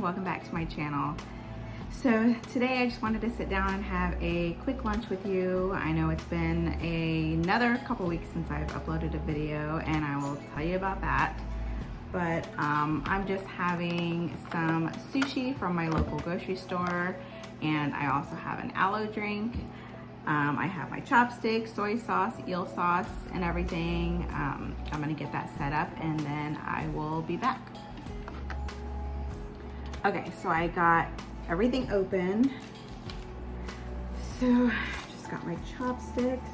welcome back to my channel. So today I just wanted to sit down and have a quick lunch with you. I know it's been another couple weeks since I've uploaded a video and I will tell you about that. But I'm just having some sushi from my local grocery store, and I also have an aloe drink. I have my chopsticks, soy sauce, eel sauce, and everything. I'm gonna get that set up and then I will be back. Okay, so I got everything open. So just got my chopsticks.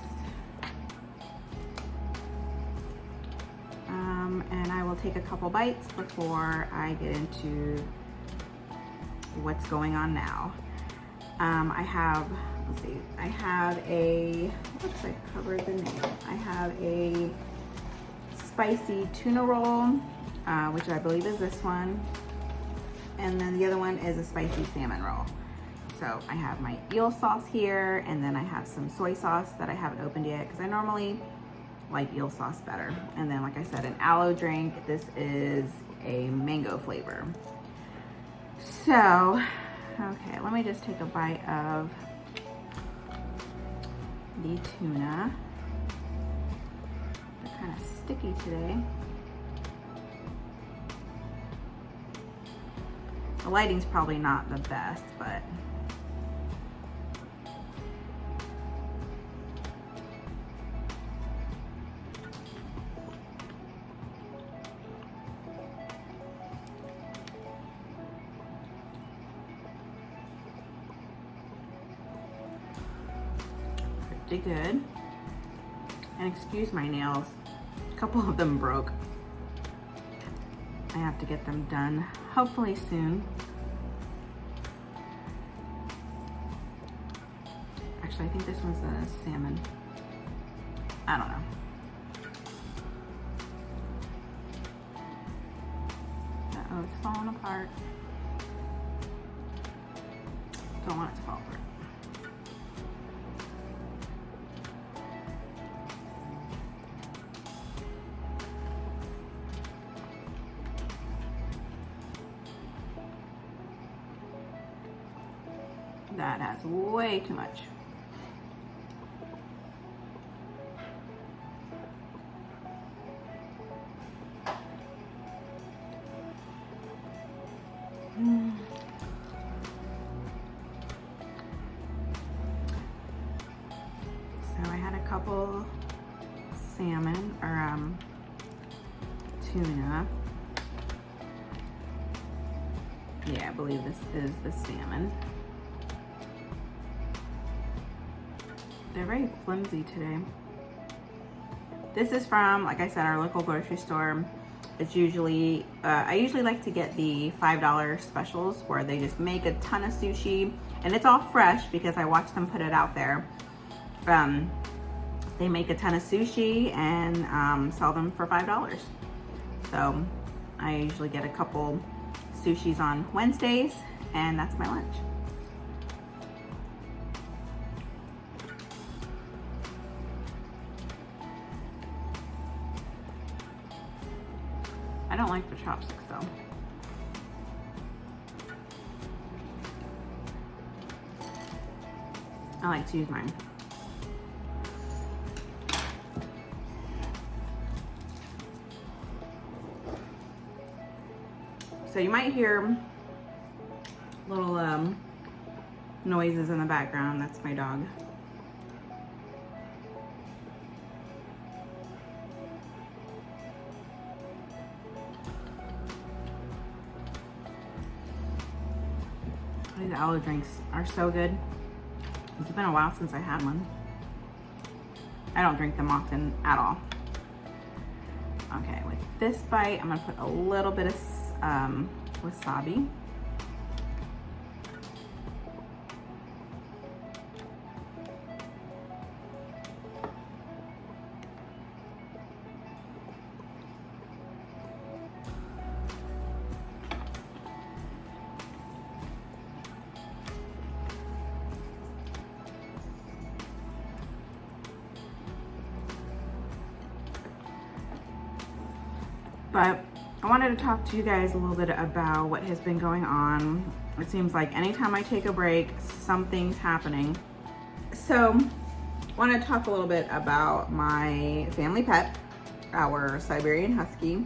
And I will take a couple bites before I get into what's going on now. I have, let's see, I have a, oops, I covered the name. I have a spicy tuna roll, which I believe is this one. And then the other one is a spicy salmon roll. So I have my eel sauce here, and then I have some soy sauce that I haven't opened yet because I normally like eel sauce better. And then, like I said, an aloe drink. This is a mango flavor. So, okay, let me just take a bite of the tuna. They're kind of sticky today. The lighting's probably not the best, but pretty good. And excuse my nails, a couple of them broke. I have to get them done hopefully soon. Actually, I think this one's a salmon. I don't know. Uh-oh, it's falling apart. Don't want it to fall apart. That has way too much. So I had a couple salmon or tuna. Yeah, I believe this is the salmon. They're very flimsy today. This is from, like I said, our local grocery store. It's usually, I usually like to get the $5 specials where they just make a ton of sushi, and it's all fresh because I watch them put it out there. They make a ton of sushi and sell them for $5. So I usually get a couple sushis on Wednesdays, and that's my lunch. I don't like the chopsticks though. I like to use mine. So you might hear little noises in the background. That's my dog. These aloe drinks are so good. It's been a while since I had one. I don't drink them often at all. Okay, with this bite, I'm gonna put a little bit of wasabi. But I wanted to talk to you guys a little bit about what has been going on. It seems like anytime I take a break, something's happening. So I want to talk a little bit about my family pet, our Siberian Husky.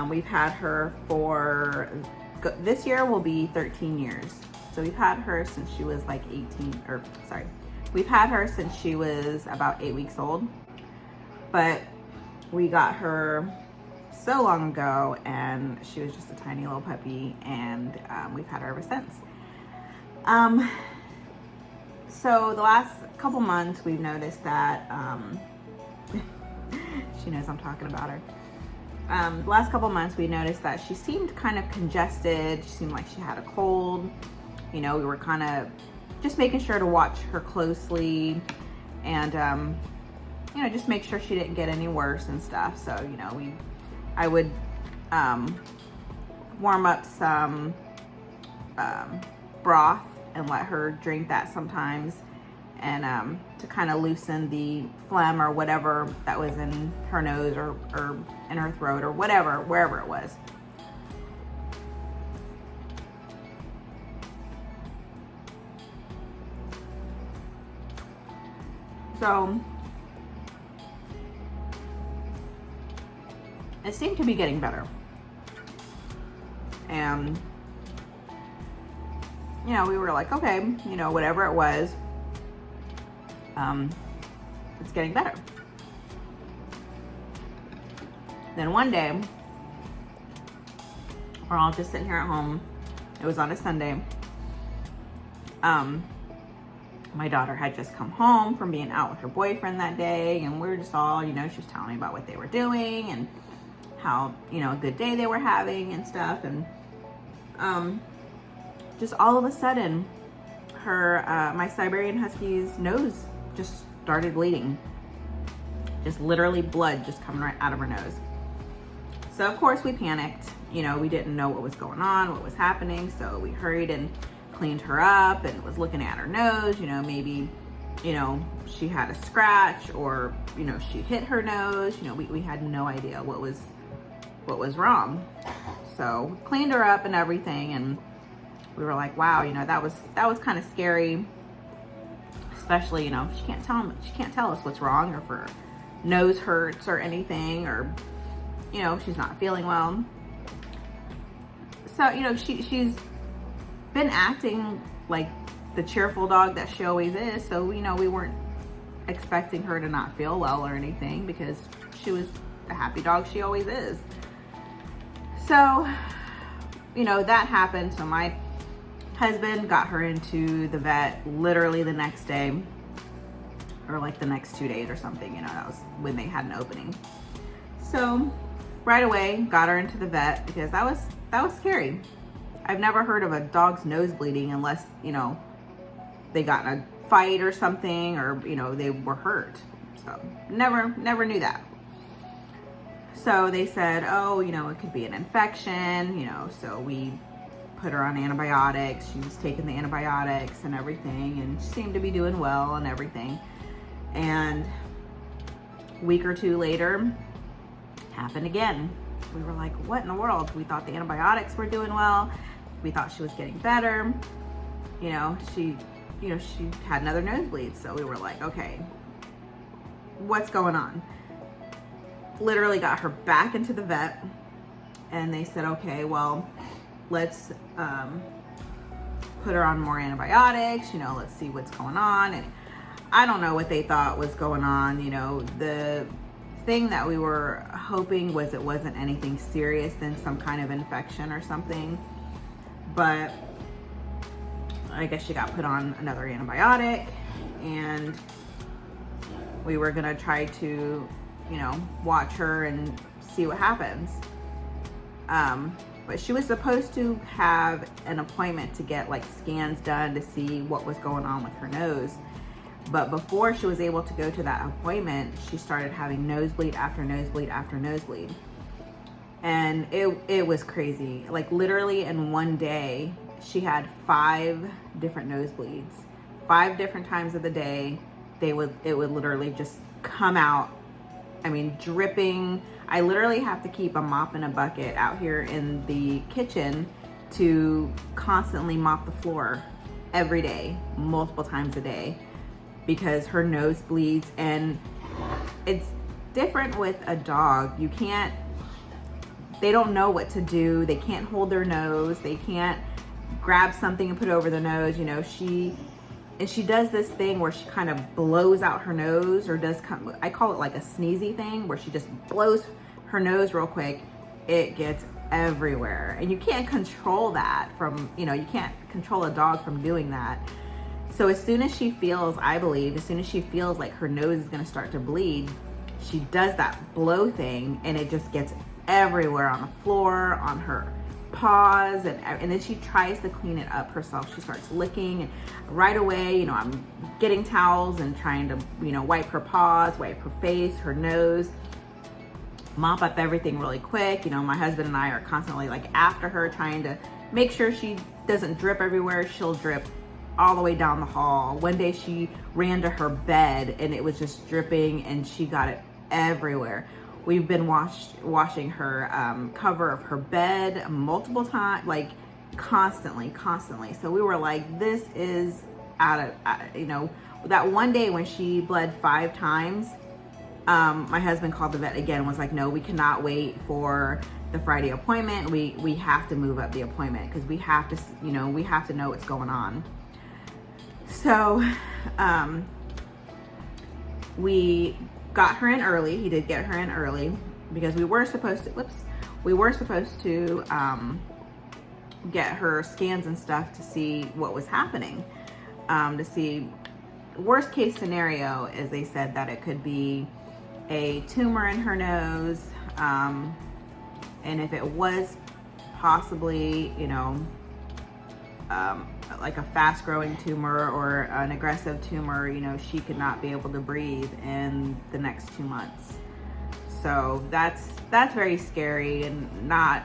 We've had her for, this year will be 13 years. So we've had her since she was like we've had her since she was about 8 weeks old. But we got her so long ago and she was just a tiny little puppy, and we've had her ever since. So the last couple months we've noticed that, she knows I'm talking about her. The last couple months we noticed that she seemed kind of congested. She seemed like she had a cold. You know, we were kind of just making sure to watch her closely and, you know, just make sure she didn't get any worse and stuff. So, you know, I would warm up some broth and let her drink that sometimes, and to kind of loosen the phlegm or whatever that was in her nose or in her throat or whatever, wherever it was. So it seemed to be getting better. And, you know, we were like, okay, you know, whatever it was, it's getting better. Then one day, we're all just sitting here at home. It was on a Sunday. My daughter had just come home from being out with her boyfriend that day, and we were just all, you know, she was telling me about what they were doing and how, you know, a good day they were having and stuff. And just all of a sudden, her my Siberian Husky's nose just started bleeding. Just literally blood just coming right out of her nose. So of course we panicked. You know, we didn't know what was going on, what was happening. So we hurried and cleaned her up and was looking at her nose. You know, maybe, you know, she had a scratch, or, you know, she hit her nose. You know, we had no idea what was wrong. So cleaned her up and everything, and we were like, wow, you know, that was kind of scary. Especially, you know, she can't tell us what's wrong, or if her nose hurts or anything, or, you know, she's not feeling well. So, you know, she's been acting like the cheerful dog that she always is. So, you know, we weren't expecting her to not feel well or anything, because she was the happy dog she always is. So, you know, that happened. So my husband got her into the vet literally the next day, or like the next 2 days or something. You know, that was when they had an opening. So right away got her into the vet, because that was scary. I've never heard of a dog's nose bleeding unless, you know, they got in a fight or something, or, you know, they were hurt. So never knew that. So they said, oh, you know, it could be an infection, you know. So we put her on antibiotics. She was taking the antibiotics and everything, and she seemed to be doing well and everything. And a week or two later, happened again. We were like, what in the world? We thought the antibiotics were doing well. We thought she was getting better. You know, she had another nosebleed. So we were like, okay, what's going on? Literally got her back into the vet, and they said, okay, well, let's put her on more antibiotics, you know, let's see what's going on. And I don't know what they thought was going on. You know, the thing that we were hoping was it wasn't anything serious than some kind of infection or something. But I guess she got put on another antibiotic, and we were gonna try to, you know, watch her and see what happens. But she was supposed to have an appointment to get like scans done to see what was going on with her nose. But before she was able to go to that appointment, she started having nosebleed after nosebleed after nosebleed. And it was crazy. Like literally in one day, she had 5 different nosebleeds. 5 different times of the day, it would literally just come out. I mean, dripping. I literally have to keep a mop and a bucket out here in the kitchen to constantly mop the floor every day, multiple times a day, because her nose bleeds. And it's different with a dog. You can't, they don't know what to do. They can't hold their nose. They can't grab something and put it over their nose. You know, she does this thing where she kind of blows out her nose, or does kind of, I call it like a sneezy thing, where she just blows her nose real quick. It gets everywhere, and you can't control that from, you know, you can't control a dog from doing that. So as soon as she feels, I believe, as soon as she feels like her nose is going to start to bleed, she does that blow thing, and it just gets everywhere on the floor, on her paws, and then she tries to clean it up herself. She starts licking, and right away, you know, I'm getting towels and trying to, you know, wipe her paws, wipe her face, her nose, mop up everything really quick. You know, my husband and I are constantly like after her, trying to make sure she doesn't drip everywhere. She'll drip all the way down the hall. One day she ran to her bed and it was just dripping, and she got it everywhere. We've been washing her cover of her bed multiple times, like constantly. So we were like, this is you know, that one day when she bled 5 times, my husband called the vet again and was like, no, we cannot wait for the Friday appointment. We have to move up the appointment, because we have to, you know, we have to know what's going on. So we got her in early. He did get her in early, because we were supposed to get her scans and stuff to see what was happening, to see, worst case scenario is they said that it could be a tumor in her nose, and if it was possibly, you know, like a fast growing tumor or an aggressive tumor, you know, she could not be able to breathe in the next 2 months. So that's very scary, and not,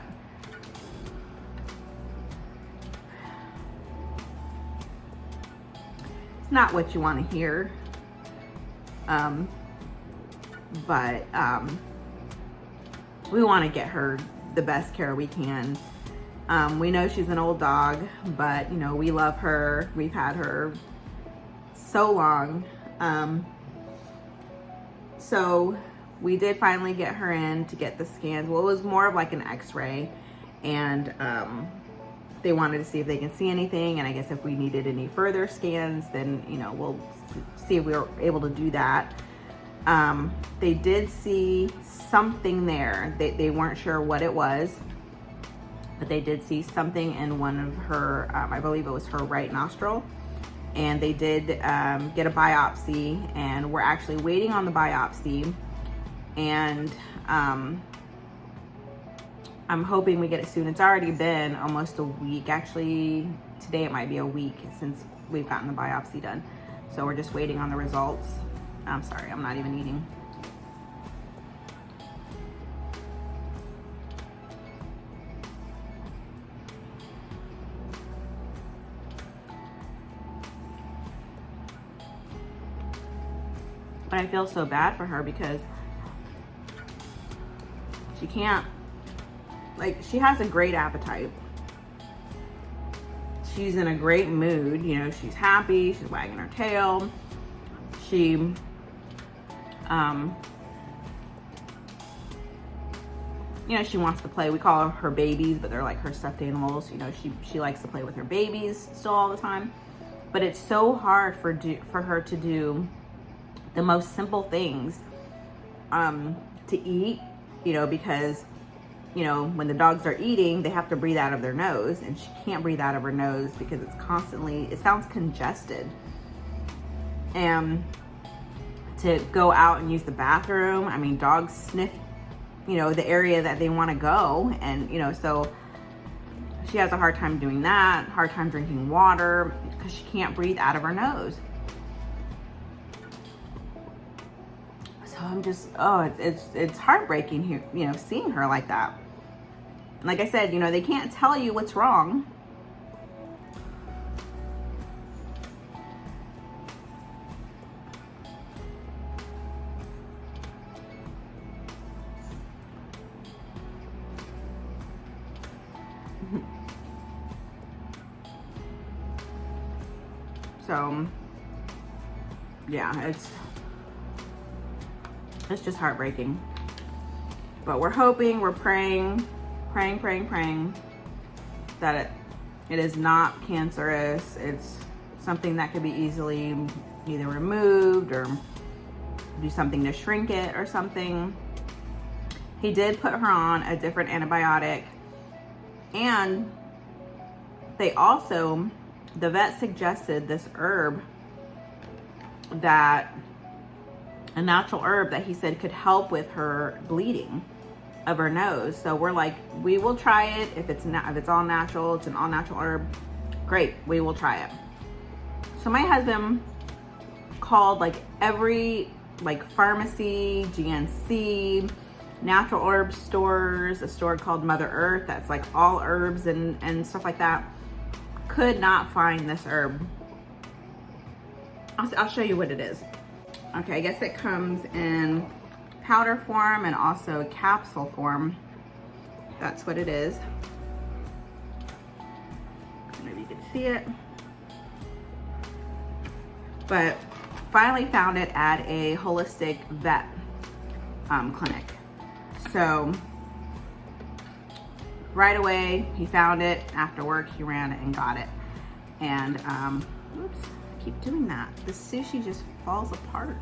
it's not what you want to hear. But we want to get her the best care we can. We know she's an old dog, but you know, we love her. We've had her so long. So we did finally get her in to get the scans. Well, it was more of like an x-ray, and they wanted to see if they can see anything. And I guess if we needed any further scans, then, you know, we'll see if we were able to do that. They did see something there. They weren't sure what it was, but they did see something in one of her, I believe it was her right nostril. And they did get a biopsy, and we're actually waiting on the biopsy. And I'm hoping we get it soon. It's already been almost a week. Actually, today it might be a week since we've gotten the biopsy done. So we're just waiting on the results. I'm sorry, I'm not even eating. But I feel so bad for her, because she can't, like, she has a great appetite. She's in a great mood, you know, she's happy, she's wagging her tail. She, you know, she wants to play. We call her babies, but they're like her stuffed animals. You know, she likes to play with her babies still all the time. But it's so hard for her to do the most simple things, to eat, you know, because, you know, when the dogs are eating, they have to breathe out of their nose, and she can't breathe out of her nose because it's constantly, it sounds congested. And to go out and use the bathroom, I mean, dogs sniff, you know, the area that they want to go. And, you know, so she has a hard time doing that, hard time drinking water, because she can't breathe out of her nose. So I'm just, oh, it's heartbreaking here, you know, seeing her like that. Like I said, you know, they can't tell you what's wrong. So yeah, it's just heartbreaking. But we're hoping, we're praying that it is not cancerous. It's something that could be easily either removed or do something to shrink it or something. He did put her on a different antibiotic, and they also, the vet suggested this herb, that a natural herb that he said could help with her bleeding of her nose. So we're like, we will try it. If it's all natural, it's an all natural herb, great, we will try it. So my husband called like every pharmacy, GNC, natural herb stores, a store called Mother Earth that's like all herbs and stuff like that. Could not find this herb. I'll show you what it is. Okay, I guess it comes in powder form and also capsule form. That's what it is. Maybe you can see it. But finally found it at a holistic vet clinic. So right away he found it. After work he ran and got it. And oops, I keep doing that. The sushi just falls apart.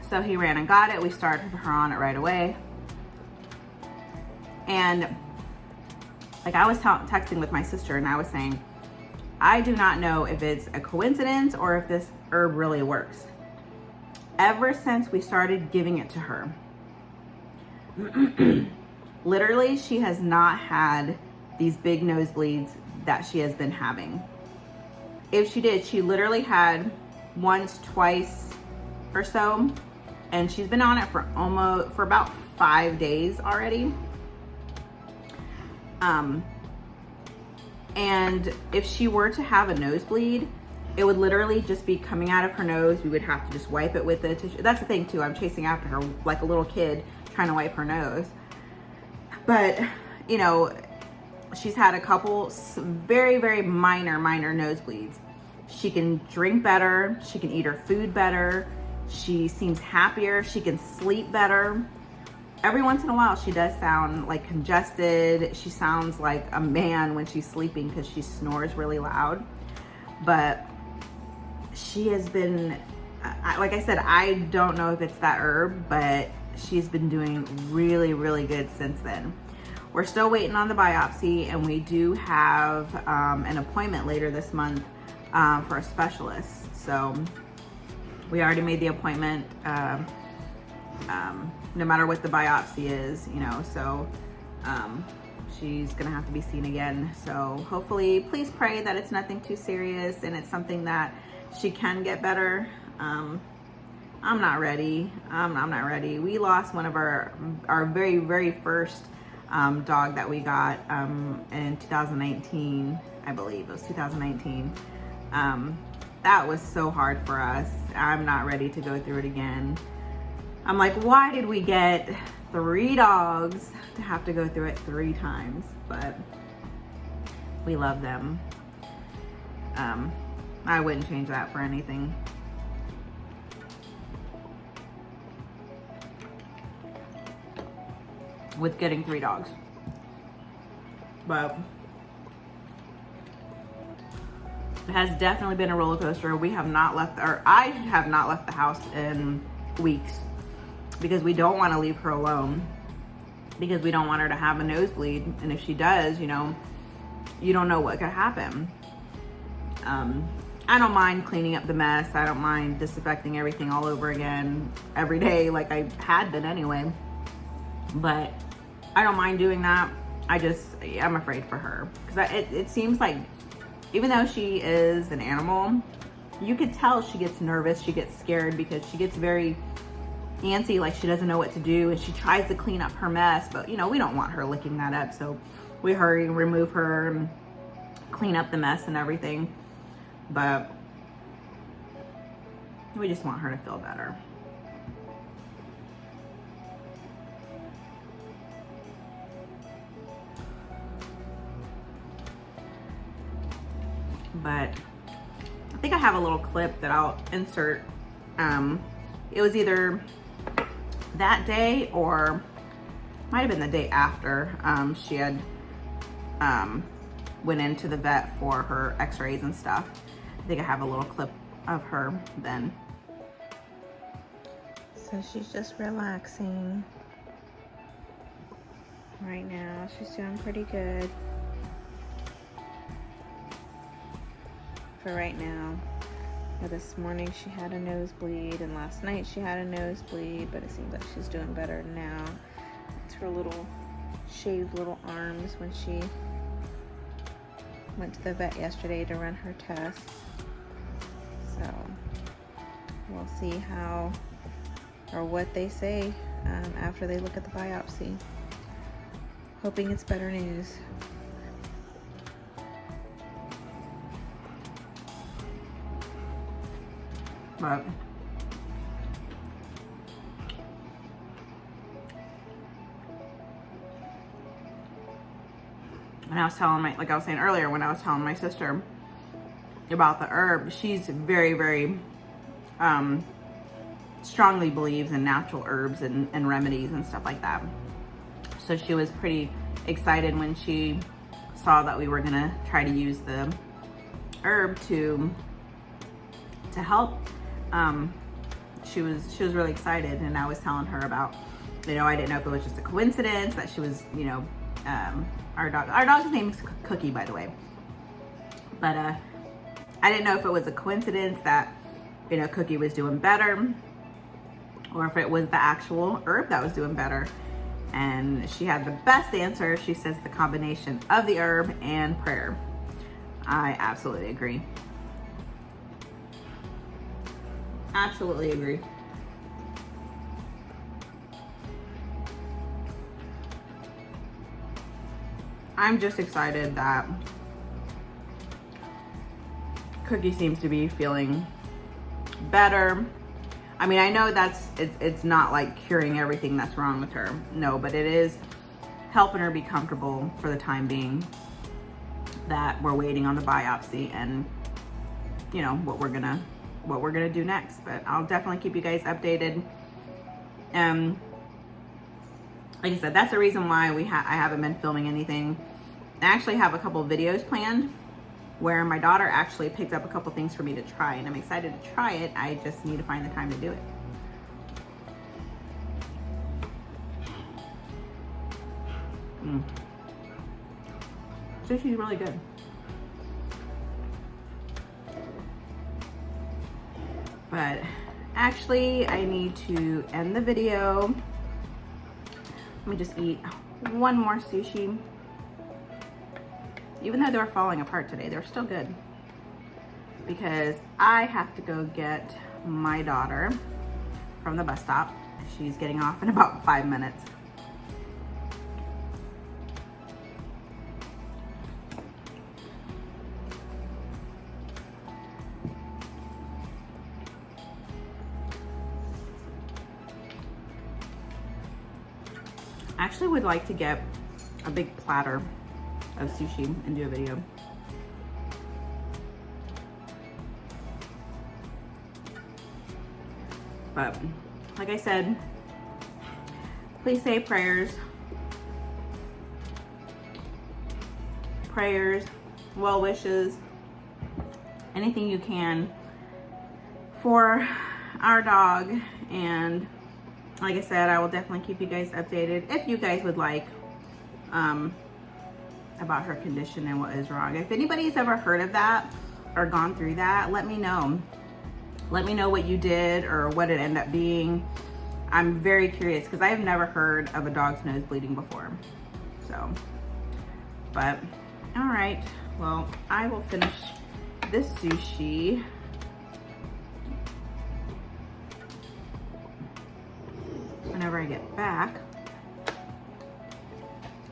So he ran and got it. We started her on it right away. And like I was texting with my sister, and I was saying, I do not know if it's a coincidence or if this herb really works. Ever since we started giving it to her, literally she has not had these big osebleeds that she has been having. If she did, she literally had once, twice or so, and she's been on it for about 5 days already. And if she were to have a nosebleed, it would literally just be coming out of her nose. We would have to just wipe it with the tissue. That's the thing too, I'm chasing after her like a little kid trying to wipe her nose. But you know, she's had a couple very, very minor nosebleeds. She can drink better. She can eat her food better. She seems happier. She can sleep better. Every once in a while, she does sound like congested. She sounds like a man when she's sleeping because she snores really loud. But she has been, like I said, I don't know if it's that herb, but she's been doing really, really good since then. We're still waiting on the biopsy, and we do have an appointment later this month for a specialist. So we already made the appointment, no matter what the biopsy is, you know, so she's gonna have to be seen again. So hopefully, please pray that it's nothing too serious and it's something that she can get better. I'm not ready. I'm not ready. We lost one of our very, very first dog that we got in 2019, I believe it was 2019. That was so hard for us. I'm not ready to go through it again. I'm like, why did we get 3 dogs to have to go through it 3 times? But we love them. I wouldn't change that for anything. With getting 3 dogs. But it has definitely been a roller coaster. We have not left, or I have not left the house in weeks because we don't want to leave her alone, because we don't want her to have a nosebleed. And if she does, you know, you don't know what could happen. I don't mind cleaning up the mess. I don't mind disinfecting everything all over again every day like I had been anyway. But I don't mind doing that. I'm afraid for her. Because it seems like, even though she is an animal, you could tell she gets nervous, she gets scared, because she gets very antsy, like she doesn't know what to do, and she tries to clean up her mess. But, you know, we don't want her licking that up, so we hurry and remove her and clean up the mess and everything. But we just want her to feel better. but I think I have a little clip that I'll insert. It was either that day or might have been the day after she had went into the vet for her x-rays and stuff. I think I have a little clip of her then. So she's just relaxing right now. She's doing pretty good for right now. But this morning she had a nosebleed, and last night she had a nosebleed, but it seems like she's doing better now. It's her little shaved little arms when she went to the vet yesterday to run her tests. So we'll see how or what they say after they look at the biopsy. Hoping it's better news. But and I was telling like I was saying earlier, when I was telling my sister about the herb, she's very, very strongly believes in natural herbs and remedies and stuff like that. So she was pretty excited when she saw that we were gonna try to use the herb to help. She was really excited, and I was telling her about, you know, I didn't know if it was just a coincidence that she was, you know, our dog's name is Cookie, by the way, but I didn't know if it was a coincidence that, you know, Cookie was doing better, or if it was the actual herb that was doing better. And she had the best answer. She says the combination of the herb and prayer. I absolutely agree. Absolutely agree. I'm just excited that Cookie seems to be feeling better. I mean, I know it's not like curing everything that's wrong with her. No, but it is helping her be comfortable for the time being, that we're waiting on the biopsy and, you know, what we're gonna do next. But I'll definitely keep you guys updated. Like I said, that's the reason why I haven't been filming anything. I actually have a couple of videos planned where my daughter actually picked up a couple things for me to try, and I'm excited to try it. I just need to find the time to do it. Sushi's really good. But actually, I need to end the video. Let me just eat one more sushi. Even though they're falling apart today, they're still good. Because I have to go get my daughter from the bus stop. She's getting off in about 5 minutes. I actually would like to get a big platter of sushi and do a video. But like I said, please say prayers, well wishes, anything you can for our dog. And like I said, I will definitely keep you guys updated if you guys would like about her condition and what is wrong. If anybody's ever heard of that or gone through that, let me know. Let me know what you did or what it ended up being. I'm very curious because I've never heard of a dog's nose bleeding before. So, but all right. Well, I will finish this sushi. Whenever I get back.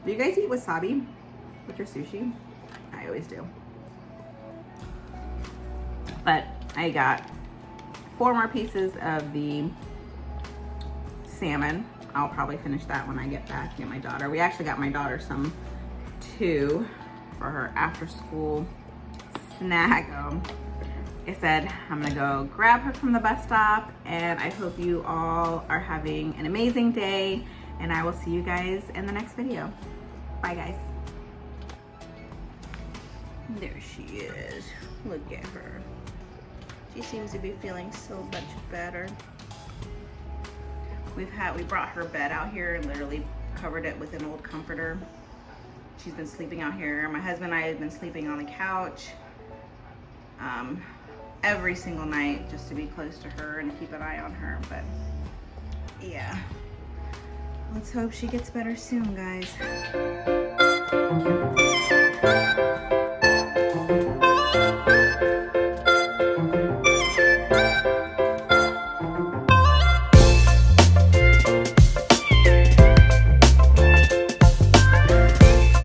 Do you guys eat wasabi with your sushi? I always do. But I got 4 more pieces of the salmon. I'll probably finish that when I get back to get my daughter. We actually got my daughter some too for her after school snack. Like I said, I'm gonna go grab her from the bus stop, and I hope you all are having an amazing day, and I will see you guys in the next video. Bye guys. There she is. Look at her. She seems to be feeling so much better. We brought her bed out here and literally covered it with an old comforter. She's been sleeping out here. My husband and I have been sleeping on the couch every single night just to be close to her and keep an eye on her. But yeah, let's hope she gets better soon, guys.